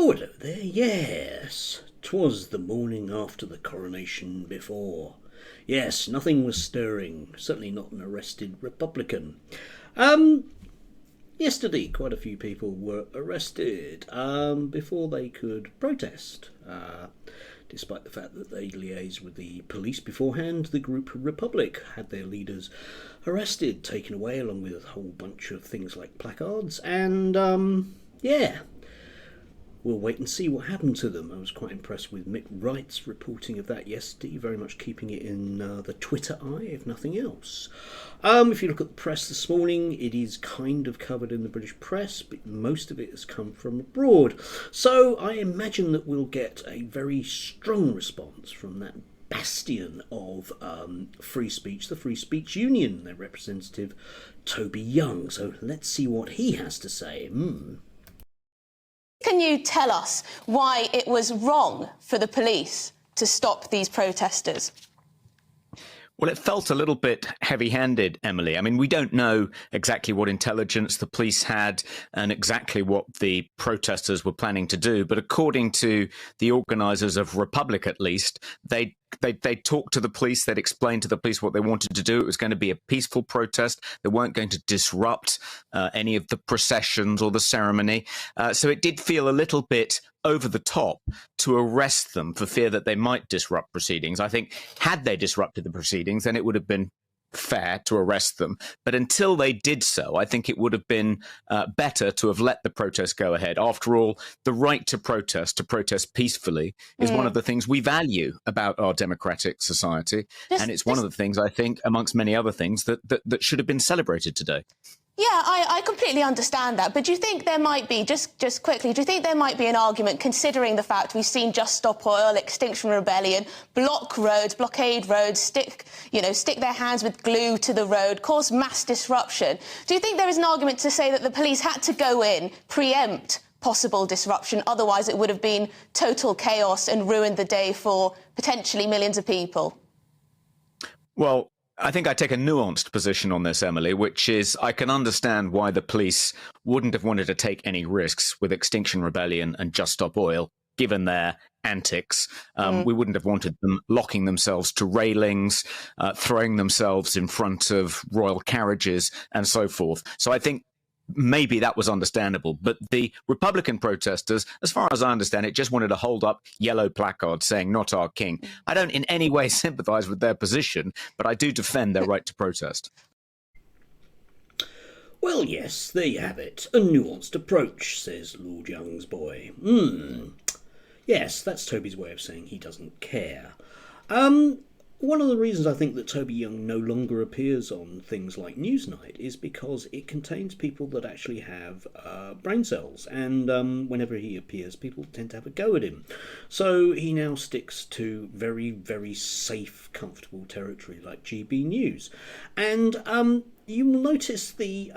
Oh, hello there. Yes, 'twas the morning after the coronation before. Yes, nothing was stirring. Certainly not an arrested Republican. Um, Yesterday, quite a few people were arrested before they could protest. Despite the fact that they liaised with the police beforehand, the group Republic had their leaders arrested, taken away, along with a whole bunch of things like placards, and yeah, we'll wait and see what happened to them. I was quite impressed with Mick Wright's reporting of that yesterday, very much keeping it in the Twitter eye, if nothing else. If you look at the press this morning, it is kind of covered in the British press, but most of it has come from abroad. So I imagine that we'll get a very strong response from that bastion of free speech, the Free Speech Union, their representative Toby Young. So let's see what he has to say. Can you tell us why it was wrong for the police to stop these protesters? Well, it felt a little bit heavy-handed, Emily. I mean, we don't know exactly what intelligence the police had and exactly what the protesters were planning to do. But according to the organisers of Republic, at least, they talked to the police. They'd explained to the police what they wanted to do. It was going to be a peaceful protest. They weren't going to disrupt any of the processions or the ceremony. So it did feel a little bit over the top to arrest them for fear that they might disrupt proceedings. I think had they disrupted the proceedings, then it would have been fair to arrest them. But until they did so, I think it would have been better to have let the protest go ahead. After all, the right to protest peacefully, is one of the things we value about our democratic society. And it's one of the things, I think, amongst many other things, that should have been celebrated today. Yeah, I completely understand that. But do you think there might be, just quickly, do you think there might be an argument, considering the fact we've seen Just Stop Oil, Extinction Rebellion, block roads, blockade roads, stick their hands with glue to the road, cause mass disruption? Do you think there is an argument to say that the police had to go in, preempt possible disruption, otherwise it would have been total chaos and ruined the day for potentially millions of people? Well, I think I take a nuanced position on this, Emily, which is I can understand why the police wouldn't have wanted to take any risks with Extinction Rebellion and Just Stop Oil, given their antics. We wouldn't have wanted them locking themselves to railings, throwing themselves in front of royal carriages and so forth. So I think maybe that was understandable. But the Republican protesters, as far as I understand it, just wanted to hold up yellow placards saying, "Not our king." I don't in any way sympathise with their position, but I do defend their right to protest. Well, yes, there you have it. A nuanced approach, says Lord Young's boy. Yes, that's Toby's way of saying he doesn't care. One of the reasons I think that Toby Young no longer appears on things like Newsnight is because it contains people that actually have brain cells, and whenever he appears, people tend to have a go at him. So he now sticks to very, very safe, comfortable territory like GB News. And you will notice the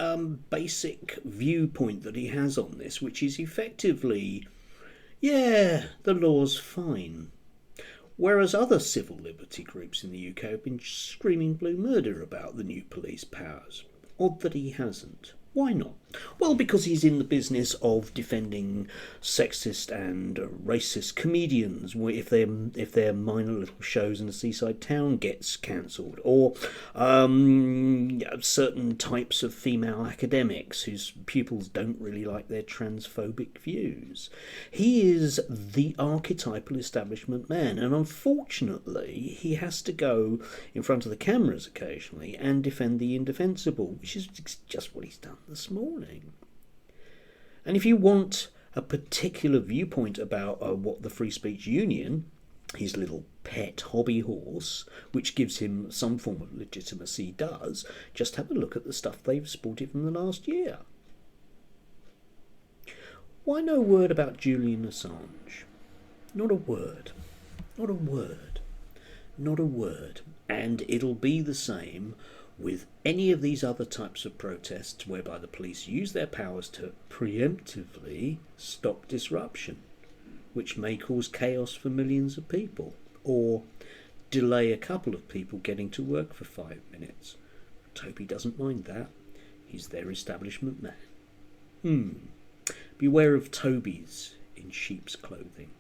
basic viewpoint that he has on this, which is effectively, yeah, the law's fine. Whereas other civil liberty groups in the UK have been screaming blue murder about the new police powers. Odd that he hasn't. Why not? Well, because he's in the business of defending sexist and racist comedians if their minor little shows in a seaside town gets cancelled, or certain types of female academics whose pupils don't really like their transphobic views. He is the archetypal establishment man, and unfortunately he has to go in front of the cameras occasionally and defend the indefensible, which is just what he's done this morning. And if you want a particular viewpoint about what the Free Speech Union, his little pet hobby horse, which gives him some form of legitimacy, does, just have a look at the stuff they've sported from the last year. Why no word about Julian Assange? Not a word. Not a word. Not a word. And it'll be the same with any of these other types of protests whereby the police use their powers to preemptively stop disruption, which may cause chaos for millions of people, or delay a couple of people getting to work for 5 minutes. Toby doesn't mind that. He's their establishment man. Beware of Tobys in in sheep's clothing.